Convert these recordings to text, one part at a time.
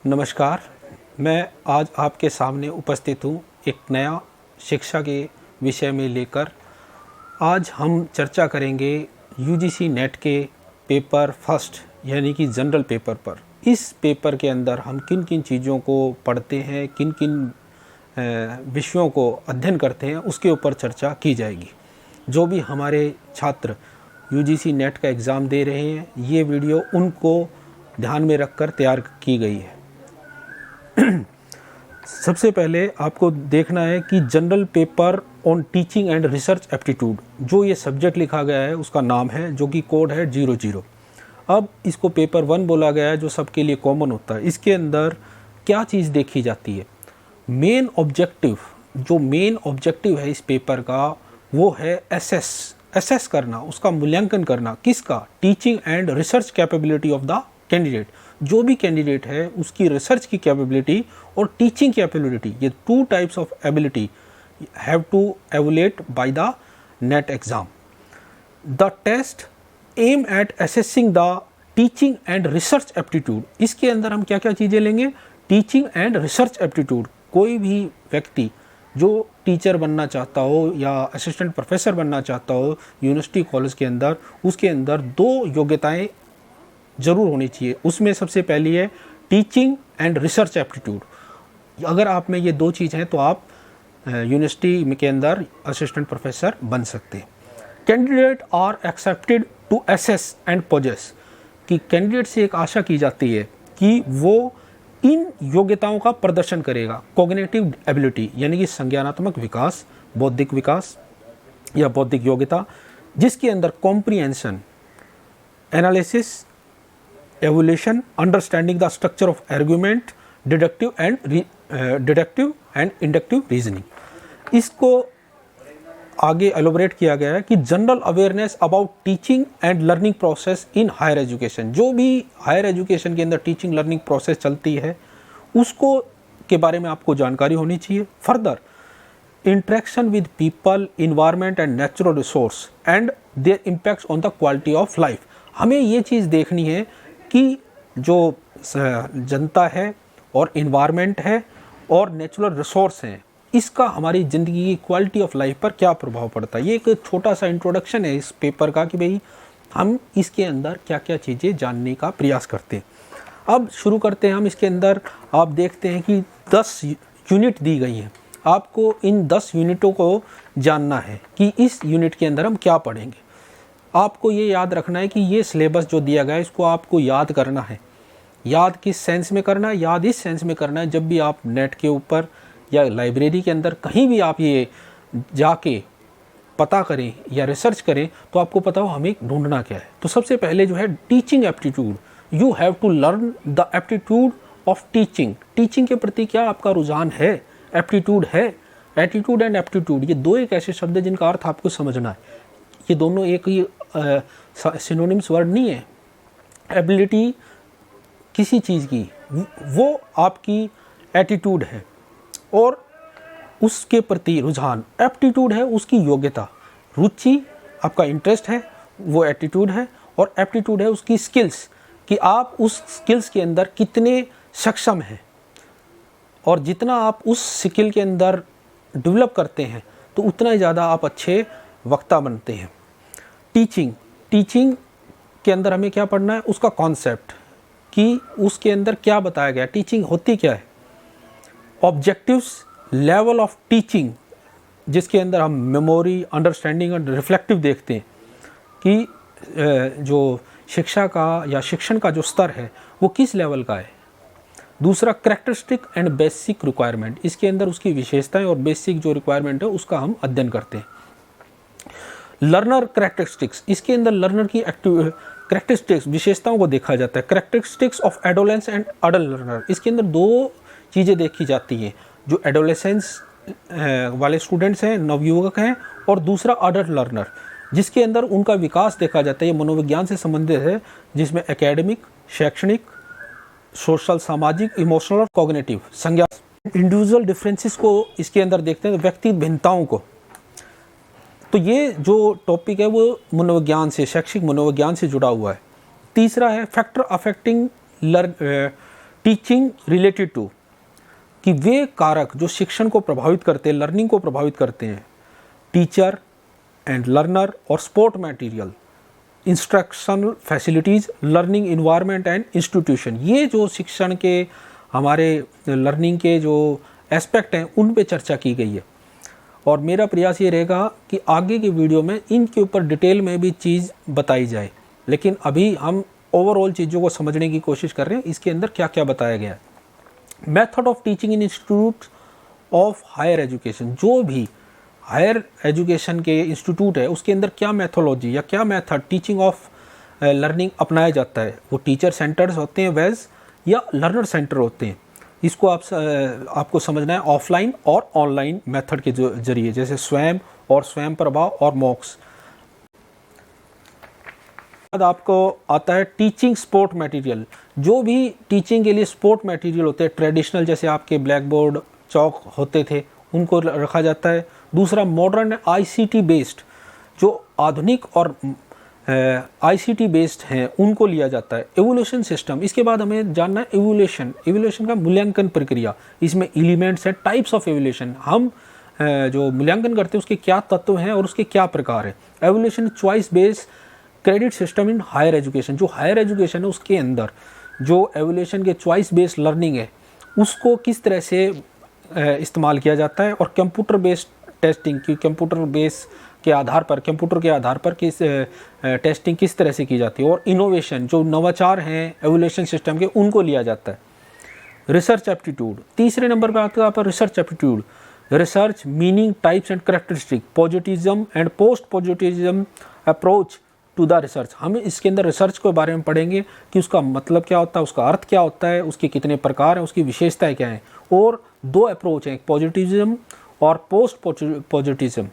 नमस्कार। मैं आज आपके सामने उपस्थित हूँ एक नया शिक्षा के विषय में लेकर। आज हम चर्चा करेंगे यूजीसी नेट के पेपर फर्स्ट यानी कि जनरल पेपर पर। इस पेपर के अंदर हम किन किन चीज़ों को पढ़ते हैं, किन किन विषयों को अध्ययन करते हैं, उसके ऊपर चर्चा की जाएगी। जो भी हमारे छात्र यूजीसी नेट का एग्ज़ाम दे रहे हैं, ये वीडियो उनको ध्यान में रखकर तैयार की गई है। सबसे पहले आपको देखना है कि general paper on teaching and research aptitude, जो ये सब्जेक्ट लिखा गया है उसका नाम है, जो कि कोड है 00। अब इसको पेपर 1 बोला गया है, जो सबके लिए कॉमन होता है। इसके अंदर क्या चीज़ देखी जाती है? मेन ऑब्जेक्टिव, जो मेन ऑब्जेक्टिव है इस पेपर का, वो है एसेस करना, उसका मूल्यांकन करना। किसका? Teaching and research capability of the candidate. जो भी कैंडिडेट है उसकी रिसर्च की कैपेबिलिटी और टीचिंग कैपेबिलिटी, ये 2 types of ability have to evaluate by the net exam. The test aim at assessing the teaching and research aptitude. इसके अंदर हम क्या क्या चीज़ें लेंगे? Teaching and research aptitude. कोई भी व्यक्ति जो टीचर बनना चाहता हो या असिस्टेंट प्रोफेसर बनना चाहता हो यूनिवर्सिटी कॉलेज के अंदर, उसके अंदर 2 योग्यताएं ज़रूर होनी चाहिए। उसमें सबसे पहली है टीचिंग एंड रिसर्च एप्टीट्यूड। अगर आप में ये 2 चीज़ हैं तो आप यूनिवर्सिटी के अंदर असिस्टेंट प्रोफेसर बन सकते हैं। Candidate are expected to assess and possess, कि कैंडिडेट से एक आशा की जाती है कि वो इन योग्यताओं का प्रदर्शन करेगा। कॉग्निटिव एबिलिटी यानी कि संज्ञानात्मक विकास, बौद्धिक विकास या बौद्धिक योग्यता, जिसके अंदर comprehension, analysis, evaluation, understanding the structure of argument, deductive and inductive reasoning. इसको आगे एलोबरेट किया गया है कि general awareness about teaching and learning process in higher education. जो भी हायर एजुकेशन के अंदर टीचिंग लर्निंग प्रोसेस चलती है उसको के बारे में आपको जानकारी होनी चाहिए। Further, interaction with people, environment and natural resource and their impacts on the quality of life. हमें ये चीज़ देखनी है कि जो जनता है और इन्वायरमेंट है और नेचुरल रिसोर्स हैं, इसका हमारी ज़िंदगी की क्वालिटी ऑफ लाइफ पर क्या प्रभाव पड़ता है। ये एक छोटा सा इंट्रोडक्शन है इस पेपर का कि भाई हम इसके अंदर क्या क्या चीज़ें जानने का प्रयास करते हैं। अब शुरू करते हैं हम। इसके अंदर आप देखते हैं कि 10 यूनिट दी गई हैं। आपको इन 10 यूनिटों को जानना है कि इस यूनिट के अंदर हम क्या पढ़ेंगे। आपको ये याद रखना है कि ये सिलेबस जो दिया गया है इसको आपको याद करना है। याद किस सेंस में करना है? याद इस सेंस में करना है, जब भी आप नेट के ऊपर या लाइब्रेरी के अंदर कहीं भी आप ये जाके पता करें या रिसर्च करें तो आपको पता हो हमें ढूंढना क्या है। तो सबसे पहले जो है teaching aptitude, you have to learn the aptitude of teaching. Teaching के प्रति क्या आपका रुझान है, एप्टीट्यूड है। एटीट्यूड एंड एप्टीट्यूड, ये 2 एक ऐसे शब्द हैं जिनका अर्थ आपको समझना है। ये दोनों एक ही सिनोनिम्स वर्ड नहीं है। एबिलिटी किसी चीज़ की, वो आपकी एटीट्यूड है और उसके प्रति रुझान। एप्टीट्यूड है उसकी योग्यता, रुचि, आपका इंटरेस्ट है, वो एटीट्यूड है। और एप्टीट्यूड है उसकी स्किल्स, कि आप उस स्किल्स के अंदर कितने सक्षम हैं। और जितना आप उस स्किल के अंदर डेवलप करते हैं तो उतना ही ज़्यादा आप अच्छे वक्ता बनते हैं। टीचिंग के अंदर हमें क्या पढ़ना है? उसका कॉन्सेप्ट, कि उसके अंदर क्या बताया गया, टीचिंग होती क्या है। ऑब्जेक्टिव्स, लेवल ऑफ टीचिंग, जिसके अंदर हम मेमोरी, अंडरस्टैंडिंग और रिफ्लेक्टिव देखते हैं कि जो शिक्षा का या शिक्षण का जो स्तर है वो किस लेवल का है। दूसरा, कैरेक्टरिस्टिक एंड बेसिक रिक्वायरमेंट, इसके अंदर उसकी विशेषताएं और बेसिक जो रिक्वायरमेंट है उसका हम अध्ययन करते हैं। लर्नर कैरेक्टरिस्टिक्स, इसके अंदर लर्नर की कैरेक्टरिस्टिक्स, विशेषताओं को देखा जाता है। Characteristics of adolescence and adult learner, इसके अंदर 2 चीज़ें देखी जाती हैं, जो एडोलेसेंस वाले स्टूडेंट्स हैं, नवयुवक हैं, और दूसरा अडल्ट लर्नर, जिसके अंदर उनका विकास देखा जाता है। ये मनोविज्ञान से संबंधित है, जिसमें एकेडमिक, शैक्षणिक, सोशल, सामाजिक, इमोशनल और कॉग्निटिव संज्ञा, इंडिविजुअल डिफरेंसेस को इसके अंदर देखते हैं, व्यक्तिगत भिन्नताओं को। तो ये जो टॉपिक है वो मनोविज्ञान से, शैक्षिक मनोविज्ञान से जुड़ा हुआ है। तीसरा है factor affecting teaching related to, कि वे कारक जो शिक्षण को प्रभावित करते हैं, लर्निंग को प्रभावित करते हैं, टीचर एंड लर्नर और support material, instructional facilities, learning environment and institution, ये जो शिक्षण के हमारे लर्निंग के जो एस्पेक्ट हैं उन पे चर्चा की गई है। और मेरा प्रयास ये रहेगा कि आगे की वीडियो में इनके ऊपर डिटेल में भी चीज़ बताई जाए, लेकिन अभी हम ओवरऑल चीज़ों को समझने की कोशिश कर रहे हैं इसके अंदर क्या क्या बताया गया है। Method of teaching in institute of higher education, जो भी हायर एजुकेशन के इंस्टीट्यूट है उसके अंदर क्या मैथोलॉजी या क्या मेथड टीचिंग ऑफ लर्निंग अपनाया जाता है, वो टीचर सेंटर्स होते हैं वेज या लर्नर सेंटर होते हैं। इसको आपको समझना है ऑफलाइन और ऑनलाइन मेथड के जरिए, जैसे स्वयं और स्वयं प्रभाव और मॉक्स। बाद आपको आता है टीचिंग सपोर्ट मटेरियल, जो भी टीचिंग के लिए सपोर्ट मटेरियल होते हैं ट्रेडिशनल, जैसे आपके ब्लैक बोर्ड चौक होते थे उनको रखा जाता है। दूसरा मॉडर्न आईसीटी बेस्ड, जो आधुनिक और आईसीटी बेस्ड हैं उनको लिया जाता है। एवोल्यूशन सिस्टम, इसके बाद हमें जानना है एवोल्यूशन का मूल्यांकन प्रक्रिया, इसमें एलिमेंट्स हैं, टाइप्स ऑफ एवोल्यूशन, हम जो मूल्यांकन करते हैं उसके क्या तत्व हैं और उसके क्या प्रकार हैं। Evaluation choice based credit system in higher education, जो हायर एजुकेशन है उसके अंदर जो एवोल्यूशन के चॉइस बेस्ड लर्निंग है उसको किस तरह से इस्तेमाल किया जाता है। और कंप्यूटर बेस्ड टेस्टिंग की, कंप्यूटर बेस के आधार पर, कंप्यूटर के आधार पर किस टेस्टिंग किस तरह से की जाती है। और इनोवेशन, जो नवाचार हैं एवोल्यूशन सिस्टम के, उनको लिया जाता है। रिसर्च एप्टीट्यूड, तीसरे नंबर पर आता है आपका research aptitude. Research meaning, types and characteristic, positivism and post positivism approach to the research. हम इसके अंदर रिसर्च के बारे में पढ़ेंगे कि उसका मतलब क्या होता है, उसका अर्थ क्या होता है, उसके कितने प्रकार हैं, उसकी विशेषताएं क्या हैं। और दो अप्रोच हैं, पॉजिटिज्म और पोस्ट पॉजिटिज्म,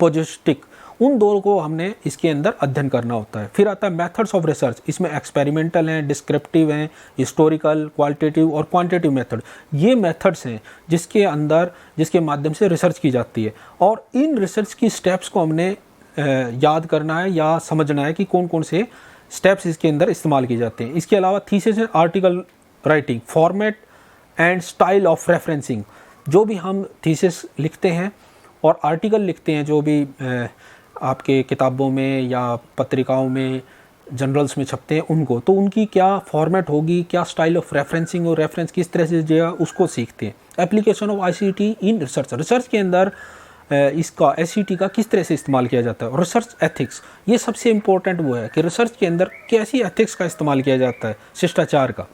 पॉजिटिक, उन दोनों को हमने इसके अंदर अध्ययन करना होता है। फिर आता है मेथड्स ऑफ रिसर्च, इसमें एक्सपेरिमेंटल हैं, डिस्क्रिप्टिव हैं, हिस्टोरिकल, क्वालिटेटिव और क्वांटिटेटिव मेथड, ये मेथड्स हैं जिसके माध्यम से रिसर्च की जाती है। और इन रिसर्च की स्टेप्स को हमने याद करना है या समझना है कि कौन कौन से स्टेप्स इसके अंदर इस्तेमाल किए जाते हैं। इसके अलावा thesis and article writing, format and style of referencing, जो भी हम थीसिस लिखते हैं और आर्टिकल लिखते हैं, जो भी आपके किताबों में या पत्रिकाओं में, जर्नल्स में छपते हैं उनको, तो उनकी क्या फॉर्मेट होगी, क्या स्टाइल ऑफ रेफरेंसिंग और रेफरेंस किस तरह से जो उसको सीखते हैं। Application of ICT in research, research के अंदर इसका एससीटी का किस तरह से इस्तेमाल किया जाता है। और रिसर्च एथिक्स, ये सबसे इम्पोर्टेंट वो है कि रिसर्च के अंदर कैसी एथिक्स का इस्तेमाल किया जाता है, शिष्टाचार का।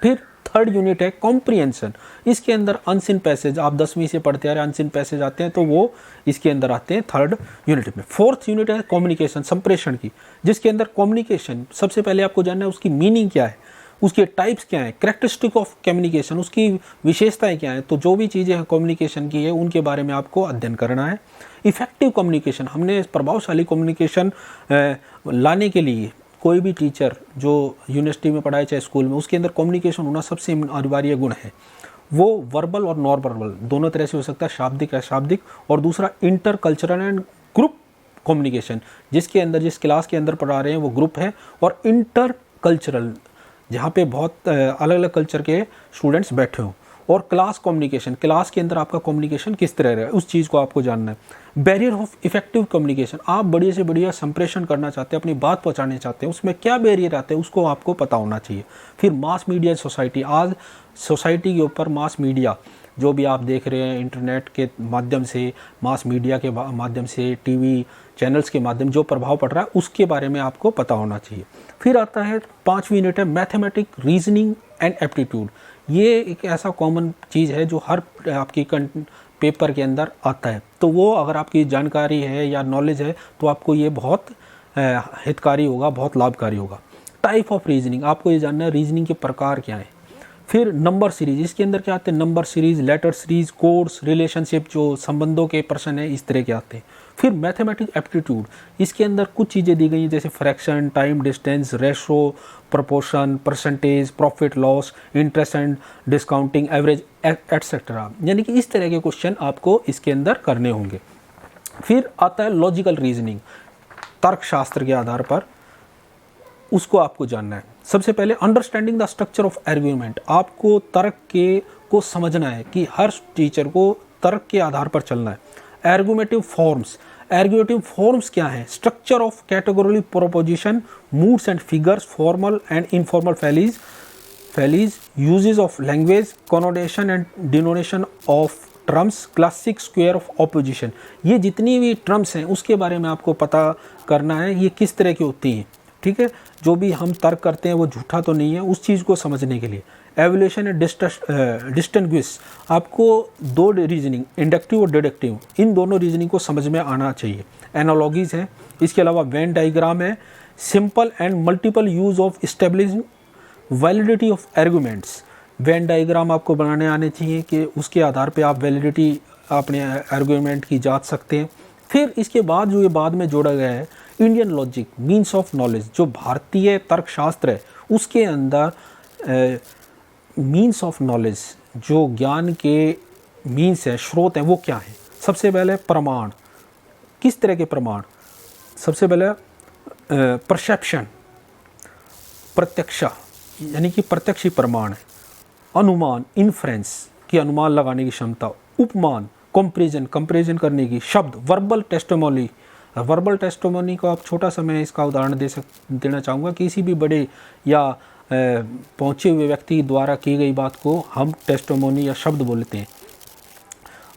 फिर थर्ड यूनिट है कॉम्प्रिहेंशन, इसके अंदर अनसिन पैसेज, आप 10वीं से पढ़ते आ रहे अनसिन पैसेज आते हैं तो वो इसके अंदर आते हैं थर्ड यूनिट में। फोर्थ यूनिट है कम्युनिकेशन, संप्रेषण की, जिसके अंदर कम्युनिकेशन सबसे पहले आपको जानना है उसकी मीनिंग क्या है, उसके टाइप्स क्या हैं, कैरेक्टरिस्टिक ऑफ कम्युनिकेशन, उसकी विशेषताएं क्या हैं। तो जो भी चीज़ें कम्युनिकेशन की है उनके बारे में आपको अध्ययन करना है। इफेक्टिव कम्युनिकेशन, हमने प्रभावशाली कम्युनिकेशन लाने के लिए कोई भी टीचर जो यूनिवर्सिटी में पढ़ाए चाहे स्कूल में, उसके अंदर कम्युनिकेशन होना सबसे अनिवार्य गुण है। वो वर्बल और नॉन वर्बल दोनों तरह से हो सकता है, शाब्दिक अशाब्दिक। और दूसरा inter cultural and group communication, जिसके अंदर जिस क्लास के अंदर पढ़ा रहे हैं वो ग्रुप है। और इंटर कल्चरल, जहाँ पे बहुत अलग अलग कल्चर के स्टूडेंट्स बैठे हों। और क्लास कम्युनिकेशन, क्लास के अंदर आपका कम्युनिकेशन किस तरह रहा है उस चीज़ को आपको जानना है। बैरियर ऑफ इफेक्टिव कम्युनिकेशन, आप बढ़िया से बढ़िया संप्रेषण करना चाहते हैं, अपनी बात पहुंचाने चाहते हैं, उसमें क्या बैरियर आते हैं उसको आपको पता होना चाहिए। फिर मास मीडिया सोसाइटी, आज सोसाइटी के ऊपर मास मीडिया जो भी आप देख रहे हैं इंटरनेट के माध्यम से, मास मीडिया के माध्यम से, टीवी चैनल्स के माध्यम जो प्रभाव पड़ रहा है उसके बारे में आपको पता होना चाहिए। फिर आता है 5वीं यूनिट है मैथमेटिक, रीजनिंग एंड एप्टीट्यूड। ये एक ऐसा कॉमन चीज़ है जो हर आपकी पेपर के अंदर आता है, तो वो अगर आपकी जानकारी है या नॉलेज है तो आपको ये बहुत हितकारी होगा, बहुत लाभकारी होगा। टाइप ऑफ रीजनिंग, आपको ये जानना है रीजनिंग के प्रकार क्या हैं। फिर नंबर सीरीज, इसके अंदर क्या आते हैं, number series, letter series, codes, relationship, जो संबंधों के प्रश्न है इस तरह के आते हैं। फिर मैथमेटिक एप्टीट्यूड, इसके अंदर कुछ चीज़ें दी गई हैं जैसे fraction, time distance, ratio, proportion, percentage, profit loss, interest and discounting, average etcetera, यानी कि इस तरह के क्वेश्चन आपको इसके अंदर करने होंगे। फिर आता है लॉजिकल रीजनिंग, तर्कशास्त्र के आधार पर उसको आपको जानना है। सबसे पहले understanding the structure of argument, आपको तर्क के को समझना है कि हर टीचर को तर्क के आधार पर चलना है। आर्ग्यूमेटिव फॉर्म्स क्या है? Structure of categorical proposition, moods and figures, formal and informal fallacies, uses of language, connotation and denotation of terms, classic square of opposition. ये जितनी भी टर्म्स हैं उसके बारे में आपको पता करना है, ये किस तरह की होती हैं। ठीक है, जो भी हम तर्क करते हैं वो झूठा तो नहीं है, उस चीज़ को समझने के लिए। एवोल्यूशन एंड डिस्टिंग्विश, आपको दो रीजनिंग, इंडक्टिव और डिडक्टिव, इन दोनों रीजनिंग को समझ में आना चाहिए। एनालॉजीज हैं, इसके अलावा वेन डायग्राम है, simple and multiple use of establishing validity of arguments. Venn diagram आपको बनाने आने चाहिए कि उसके आधार पे आप वैलिडिटी अपने आर्गूमेंट की जांच सकते हैं। फिर इसके बाद जो ये बाद में जोड़ा गया है Indian logic, means of knowledge, जो भारतीय तर्कशास्त्र है उसके अंदर मीन्स ऑफ नॉलेज, जो ज्ञान के मीन्स है, स्रोत हैं, वो क्या है? सबसे पहले प्रमाण, किस तरह के प्रमाण? सबसे पहले परसेप्शन, प्रत्यक्षा, यानी कि प्रत्यक्ष प्रमाण है। अनुमान, इन्फ्रेंस, की अनुमान लगाने की क्षमता। उपमान, कंपेरिजन करने की। शब्द, वर्बल टेस्टिमोनी, वर्बल टेस्टिमोनी को आप छोटा सा मैं इसका उदाहरण देना चाहूँगा। किसी भी बड़े या पहुँचे हुए व्यक्ति द्वारा की गई बात को हम टेस्टिमोनी या शब्द बोलते हैं।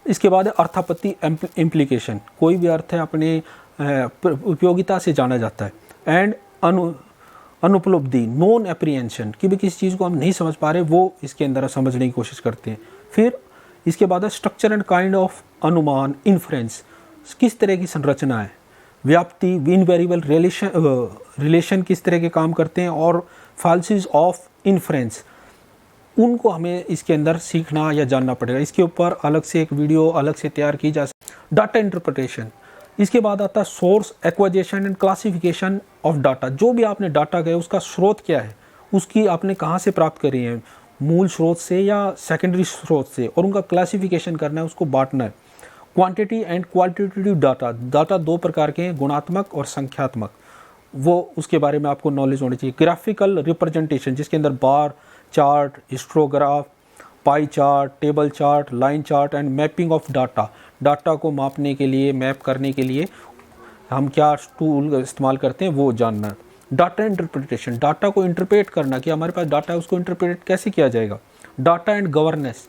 इसके बाद अर्थापत्ति, इम्प्लीकेशन, कोई भी अर्थ है अपने उपयोगिता से जाना जाता है। एंड अनुपलब्धि, नॉन एप्रीहेंशन, कि भी किसी चीज़ को हम नहीं समझ पा रहे वो इसके अंदर समझने की कोशिश करते हैं। फिर इसके बाद स्ट्रक्चर एंड काइंड ऑफ अनुमान, इन्फ्रेंस, किस तरह की संरचना है। व्याप्ति, इनवेरिएबल रिलेशन किस तरह के काम करते हैं। और फाल्सिस ऑफ इन्फ्रेंस, उनको हमें इसके अंदर सीखना या जानना पड़ेगा। इसके ऊपर अलग से एक वीडियो अलग से तैयार की जा सकती। डाटा इंटरप्रिटेशन, इसके बाद आता है source, acquisition and classification of data. जो भी आपने डाटा गया उसका स्रोत क्या है, उसकी आपने कहाँ से प्राप्त करी है, मूल स्रोत से या सेकेंडरी स्रोत से, और उनका क्लासिफिकेशन करना है, उसको बांटना है। Quantity and qualitative data, data दो प्रकार के हैं, गुणात्मक और संख्यात्मक, वो उसके बारे में आपको नॉलेज होनी चाहिए। ग्राफिकल रिप्रेजेंटेशन, जिसके अंदर bar chart, histograph, pie chart, table chart, line chart and mapping of data, data को मापने के लिए, मैप करने के लिए हम क्या टूल इस्तेमाल करते हैं वो जानना है। डाटा इंटरप्रिटेशन, डाटा को इंटरप्रेट करना, कि हमारे पास डाटा है उसको इंटरप्रेट कैसे किया जाएगा। डाटा एंड गवर्नेंस,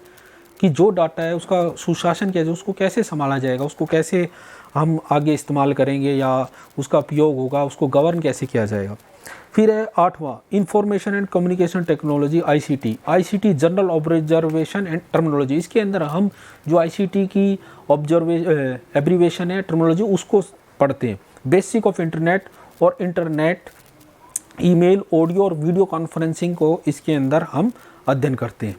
कि जो डाटा है उसका सुशासन क्या है, उसको कैसे संभाला जाएगा, उसको कैसे हम आगे इस्तेमाल करेंगे या उसका उपयोग होगा, उसको गवर्न कैसे किया जाएगा। फिर है 8वां, information and communication technology, ICT general observation and terminology. इसके अंदर हम जो आईसीटी की एब्रीवेशन है, टर्मिनोलॉजी, उसको पढ़ते हैं। बेसिक ऑफ इंटरनेट, और इंटरनेट, ईमेल, ऑडियो और वीडियो कॉन्फ्रेंसिंग को इसके अंदर हम अध्ययन करते हैं।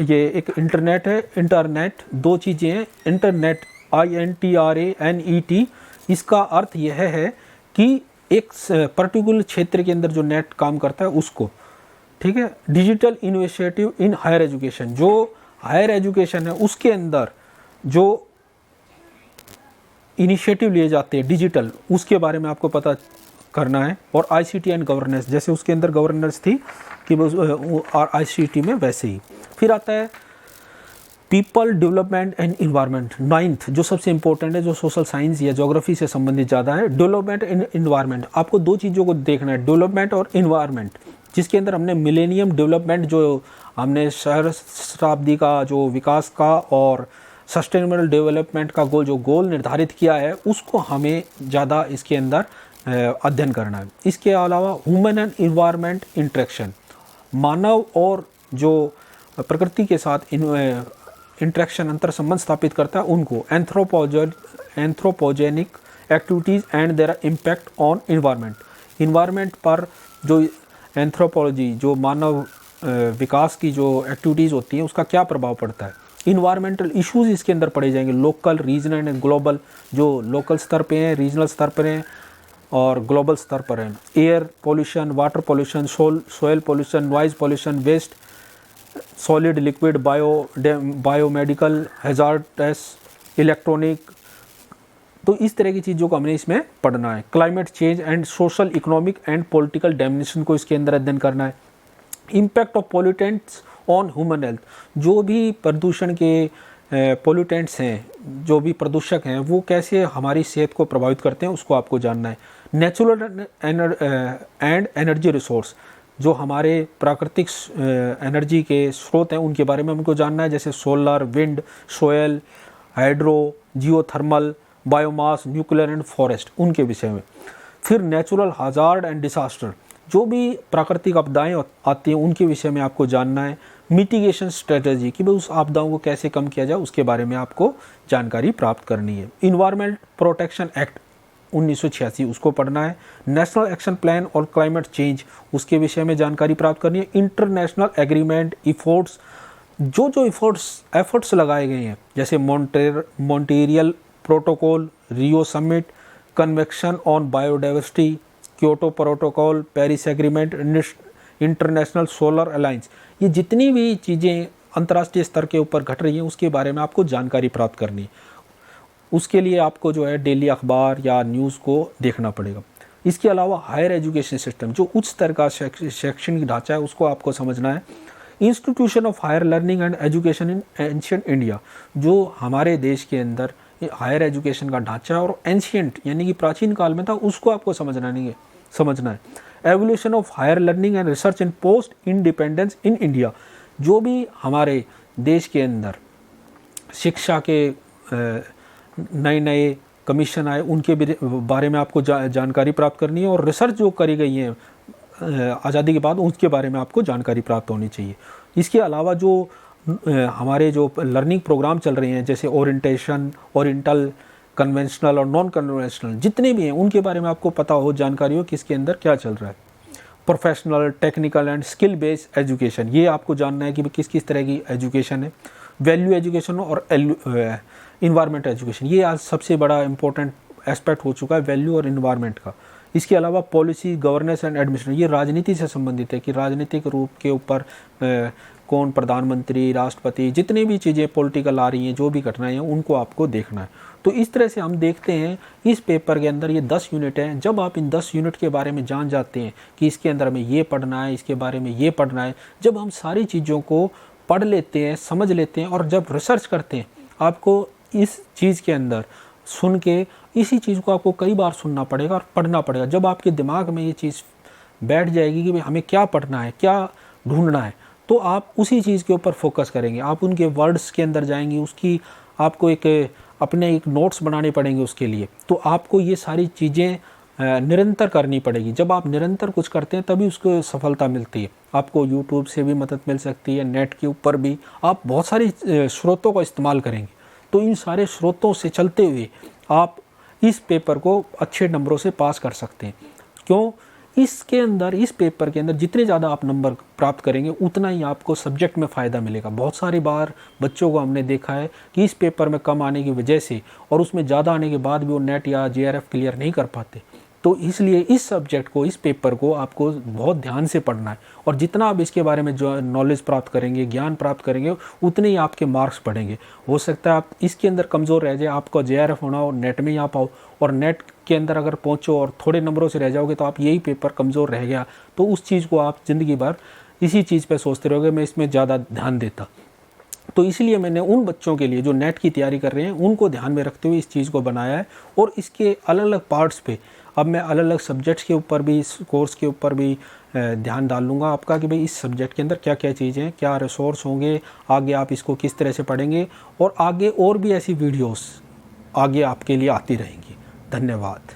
ये एक इंटरनेट है, इंटरनेट दो चीज़ें हैं। इंटरनेट INTRANET, इसका अर्थ यह है कि एक पर्टिकुलर क्षेत्र के अंदर जो नेट काम करता है उसको, ठीक है। Digital initiative in higher education, जो हायर एजुकेशन है उसके अंदर जो इनिशिएटिव लिए जाते हैं डिजिटल, उसके बारे में आपको पता करना है। और आईसीटी एंड गवर्नेंस, जैसे उसके अंदर गवर्नेंस थी कि और आईसीटी में वैसे ही। फिर आता है people development and environment, 9th, जो सबसे इंपॉर्टेंट है, जो सोशल साइंस या ज्योग्राफी से संबंधित ज़्यादा है। डेवलपमेंट एंड इन्वायरमेंट, आपको दो चीज़ों को देखना है, डेवलपमेंट और इन्वायरमेंट, जिसके अंदर हमने मिलेनियम डेवलपमेंट, जो हमने सहस्राब्दी का जो विकास का और सस्टेनेबल डेवलपमेंट का जो गोल निर्धारित किया है, उसको हमें ज़्यादा इसके अंदर अध्ययन करना है। इसके अलावा ह्यूमन एंड इन्वायरमेंट इंटरेक्शन, मानव और जो प्रकृति के साथ इंटरेक्शन, अंतर संबंध स्थापित करता है, उनको। Anthropogenic activities and there impact on environment पर जो एंथ्रोपोलॉजी, जो मानव विकास की जो एक्टिविटीज़ होती हैं उसका क्या प्रभाव पड़ता है। इन्वायरमेंटल इश्यूज़ इसके अंदर पढ़े जाएंगे, लोकल, रीजनल एंड ग्लोबल, जो लोकल स्तर पे हैं, रीजनल स्तर पर हैं और ग्लोबल स्तर पर हैं। Air pollution, water pollution, soil pollution, noise pollution, waste, solid, liquid, biomedical, hazardous, electronic, तो इस तरह की चीज़ों को हमने इसमें पढ़ना है। Climate change and social, economic and political dimension को इसके अंदर अध्ययन करना है। Impact of pollutants on human health, जो भी प्रदूषण के पोल्यूटेंट्स हैं, जो भी प्रदूषक हैं, वो कैसे हमारी सेहत को प्रभावित करते हैं, उसको आपको जानना है। नेचुरल एंड एनर्जी रिसोर्स, जो हमारे प्राकृतिक एनर्जी के स्रोत हैं, उनके बारे में हमको जानना है, जैसे solar, wind, soil, hydro, geothermal, biomass, nuclear and forest, उनके विषय में। फिर नेचुरल हजार्ड एंड डिसास्टर, जो भी प्राकृतिक आपदाएं आती हैं उनके विषय में आपको जानना है। मिटिगेशन स्ट्रेटजी, कि भाई उस आपदाओं को कैसे कम किया जाए, उसके बारे में आपको जानकारी प्राप्त करनी है। इन्वायरमेंट प्रोटेक्शन एक्ट 1986, उसको पढ़ना है। नेशनल एक्शन प्लान और क्लाइमेट चेंज, उसके विषय में जानकारी प्राप्त करनी है। इंटरनेशनल एग्रीमेंट, इफोर्ट्स, जो एफर्ट्स लगाए गए हैं, जैसे Montreal protocol, Rio summit, convention on biodiversity, Kyoto protocol, Paris agreement, international solar alliance, ये जितनी भी चीज़ें अंतर्राष्ट्रीय स्तर के ऊपर घट रही हैं उसके बारे में आपको जानकारी प्राप्त करनी है। उसके लिए आपको जो है डेली अखबार या न्यूज़ को देखना पड़ेगा। इसके अलावा हायर एजुकेशन सिस्टम, जो उच्च स्तर का शैक्षणिक ढांचा है, उसको आपको समझना है। Institution of higher learning and education in ancient India, जो हमारे देश के अंदर हायर एजुकेशन का ढांचा और एंशिएंट यानी कि प्राचीन काल में था, उसको आपको समझना है। Evolution of higher learning and research in post independence in India, जो भी हमारे देश के अंदर शिक्षा के नए कमीशन आए, उनके बारे में आपको जानकारी प्राप्त करनी है। और रिसर्च जो करी गई है आज़ादी के बाद, उसके बारे में आपको जानकारी प्राप्त होनी चाहिए। इसके अलावा जो हमारे जो लर्निंग प्रोग्राम चल रहे हैं, जैसे ओरिएंटल, कन्वेंशनल और नॉन कन्वेंशनल, जितने भी हैं उनके बारे में आपको पता हो, जानकारी हो कि इसके अंदर क्या चल रहा है। Professional, technical and skill based education, ये आपको जानना है कि किस किस तरह की एजुकेशन है। वैल्यू एजुकेशन और इन्वायरमेंट एजुकेशन, ये आज सबसे बड़ा इंपॉर्टेंट एस्पेक्ट हो चुका है, वैल्यू और इन्वायरमेंट का। इसके अलावा पॉलिसी, गवर्नेंस एंड एडमिनिस्ट्रेशन, ये राजनीति से संबंधित है कि राजनीतिक रूप के ऊपर कौन प्रधानमंत्री, राष्ट्रपति, जितनी भी चीज़ें पॉलिटिकल आ रही हैं, जो भी घटनाएं हैं, उनको आपको देखना है। तो इस तरह से हम देखते हैं इस पेपर के अंदर ये 10 यूनिट हैं। जब आप इन 10 यूनिट के बारे में जान जाते हैं कि इसके अंदर हमें ये पढ़ना है, इसके बारे में ये पढ़ना है, जब हम सारी चीज़ों को पढ़ लेते हैं, समझ लेते हैं, और जब रिसर्च करते हैं, आपको इस चीज़ के अंदर सुन के इसी चीज़ को आपको कई बार सुनना पड़ेगा और पढ़ना पड़ेगा। जब आपके दिमाग में ये चीज़ बैठ जाएगी कि भाई हमें क्या पढ़ना है, क्या ढूंढना है, तो आप उसी चीज़ के ऊपर फोकस करेंगे। आप उनके वर्ड्स के अंदर जाएंगे, उसकी आपको अपने एक नोट्स बनाने पड़ेंगे उसके लिए। तो आपको ये सारी चीज़ें निरंतर करनी पड़ेगी। जब आप निरंतर कुछ करते हैं तभी उसको सफलता मिलती है। आपको यूट्यूब से भी मदद मिल सकती है, नेट के ऊपर भी आप बहुत सारी स्रोतों का इस्तेमाल करेंगे। तो इन सारे स्रोतों से चलते हुए आप इस पेपर को अच्छे नंबरों से पास कर सकते हैं। क्यों? इस पेपर के अंदर जितने ज़्यादा आप नंबर प्राप्त करेंगे, उतना ही आपको सब्जेक्ट में फ़ायदा मिलेगा। बहुत सारी बार बच्चों को हमने देखा है कि इस पेपर में कम आने की वजह से और उसमें ज़्यादा आने के बाद भी वो नेट या JRF क्लियर नहीं कर पाते। तो इसलिए इस सब्जेक्ट को, इस पेपर को आपको बहुत ध्यान से पढ़ना है, और जितना आप इसके बारे में जो नॉलेज प्राप्त करेंगे, ज्ञान प्राप्त करेंगे, उतने ही आपके मार्क्स बढ़ेंगे। हो सकता है आप इसके अंदर कमज़ोर रह जाए, आपका JRF होना हो, नेट में ही आ पाओ, और नेट के अंदर अगर पहुँचो और थोड़े नंबरों से रह जाओगे तो आप यही पेपर कमज़ोर रह गया, तो उस चीज़ को आप ज़िंदगी भर इसी चीज़ पर सोचते रहोगे, मैं इसमें ज़्यादा ध्यान देता। तो इसलिए मैंने उन बच्चों के लिए जो नेट की तैयारी कर रहे हैं, उनको ध्यान में रखते हुए इस चीज़ को बनाया है। और इसके अलग अलग पार्ट्स पे अब मैं अलग अलग सब्जेक्ट्स के ऊपर भी, इस कोर्स के ऊपर भी ध्यान डाल लूँगा आपका कि भाई इस सब्जेक्ट के अंदर क्या क्या चीज़ें, क्या रिसोर्स होंगे, आगे आप इसको किस तरह से पढ़ेंगे, और आगे और भी ऐसी वीडियोस आगे आपके लिए आती रहेंगी। धन्यवाद।